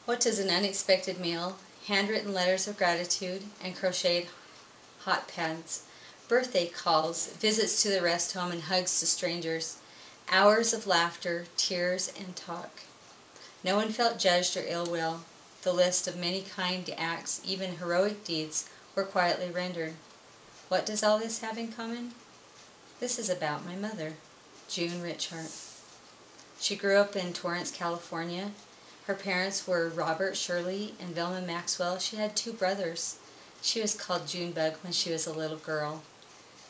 What does an unexpected meal, handwritten letters of gratitude, and crocheted hot pads, birthday calls, visits to the rest home, and hugs to strangers, hours of laughter, tears, and talk? No one felt judged or ill will. The list of many kind acts, even heroic deeds, were quietly rendered. What does all this have in common? This is about my mother, June Richhart. She grew up in Torrance, California. Her parents were Robert Shirley and Velma Maxwell. She had two brothers. She was called Junebug when she was a little girl.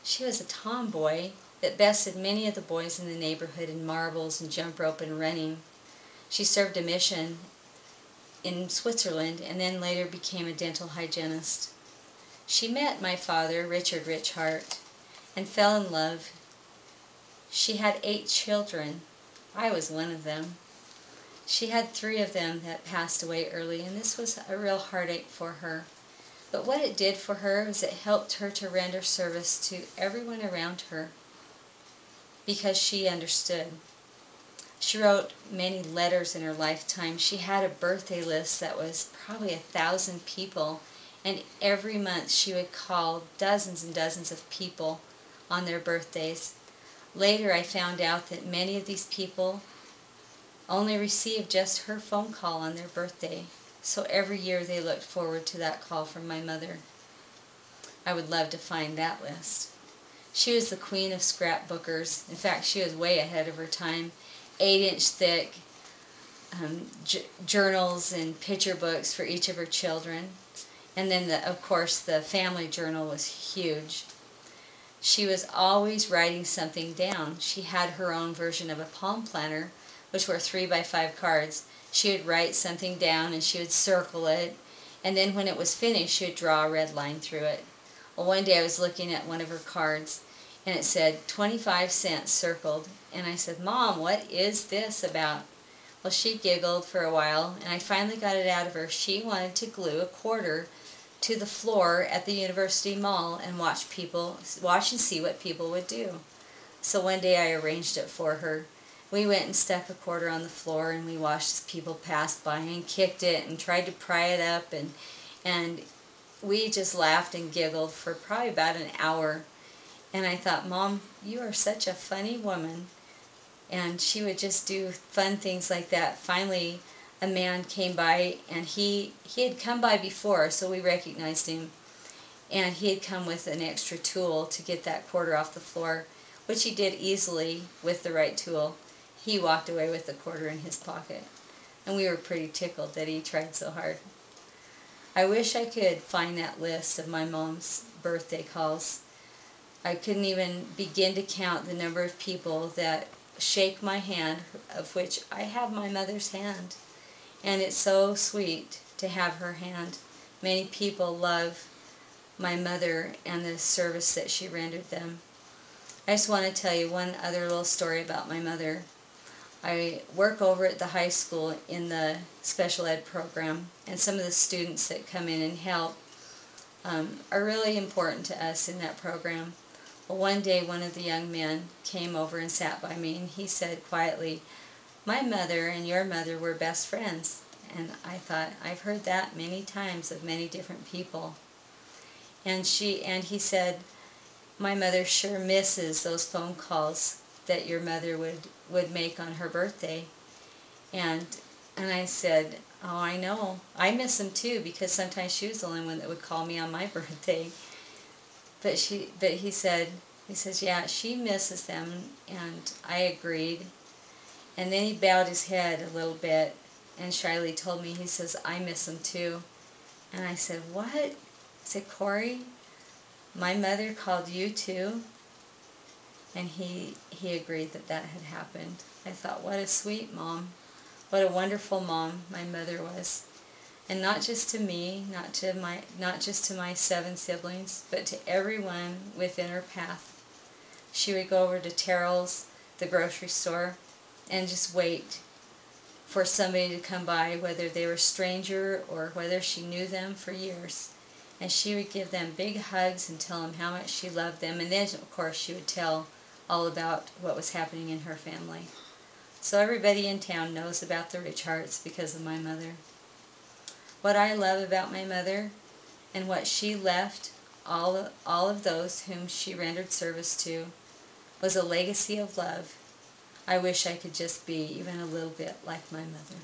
She was a tomboy that bested many of the boys in the neighborhood in marbles and jump rope and running. She served a mission in Switzerland and then later became a dental hygienist. She met my father, Richard Richhart, and fell in love. She had 8 children. I was one of them. She had 3 of them that passed away early, and this was a real heartache for her. But what it did for her was it helped her to render service to everyone around her because she understood. She wrote many letters in her lifetime. She had a birthday list that was probably 1,000 people, and every month she would call dozens and dozens of people on their birthdays. Later I found out that many of these people only received just her phone call on their birthday, so every year they looked forward to that call from my mother. I would love to find that list. She was the queen of scrapbookers. In fact, she was way ahead of her time. 8-inch thick journals and picture books for each of her children. And then, of course, the family journal was huge. She was always writing something down. She had her own version of a palm planner, which were 3x5 cards. She would write something down and she would circle it, and then when it was finished, she would draw a red line through it. Well, one day I was looking at one of her cards, and it said 25 cents circled, and I said, "Mom, what is this about?" Well, she giggled for a while, and I finally got it out of her. She wanted to glue a quarter to the floor at the University Mall and watch and see what people would do. So one day I arranged it for her. We went and stuck a quarter on the floor, and we watched as people passed by and kicked it and tried to pry it up, and we just laughed and giggled for probably about an hour. And I thought, "Mom, you are such a funny woman." And she would just do fun things like that. Finally, a man came by, and he had come by before, so we recognized him. And he had come with an extra tool to get that quarter off the floor, which he did easily with the right tool. He walked away with the quarter in his pocket, and we were pretty tickled that he tried so hard. I wish I could find that list of my mom's birthday calls. I couldn't even begin to count the number of people that shake my hand, of which I have my mother's hand, and it's so sweet to have her hand. Many people love my mother and the service that she rendered them. I just want to tell you one other little story about my mother. I work over at the high school in the special ed program, and some of the students that come in and help are really important to us in that program. Well, one day one of the young men came over and sat by me, and he said quietly, "My mother and your mother were best friends." And I thought, I've heard that many times of many different people. And he said, "My mother sure misses those phone calls that your mother would make on her birthday." And I said, "Oh, I know. I miss them too, because sometimes she was the only one that would call me on my birthday." But he says, "Yeah, she misses them," and I agreed. And then he bowed his head a little bit and shyly told me, he says, "I miss them too." And I said, "What?" I said, "Corey, my mother called you too?" And he agreed that that had happened. I thought, what a sweet mom. What a wonderful mom my mother was. And not just to me, not just to my 7 siblings, but to everyone within her path. She would go over to Terrell's, the grocery store, and just wait for somebody to come by, whether they were a stranger or whether she knew them for years. And she would give them big hugs and tell them how much she loved them. And then, of course, she would tell all about what was happening in her family. So everybody in town knows about the Richharts because of my mother. What I love about my mother and what she left all of those whom she rendered service to was a legacy of love. I wish I could just be even a little bit like my mother.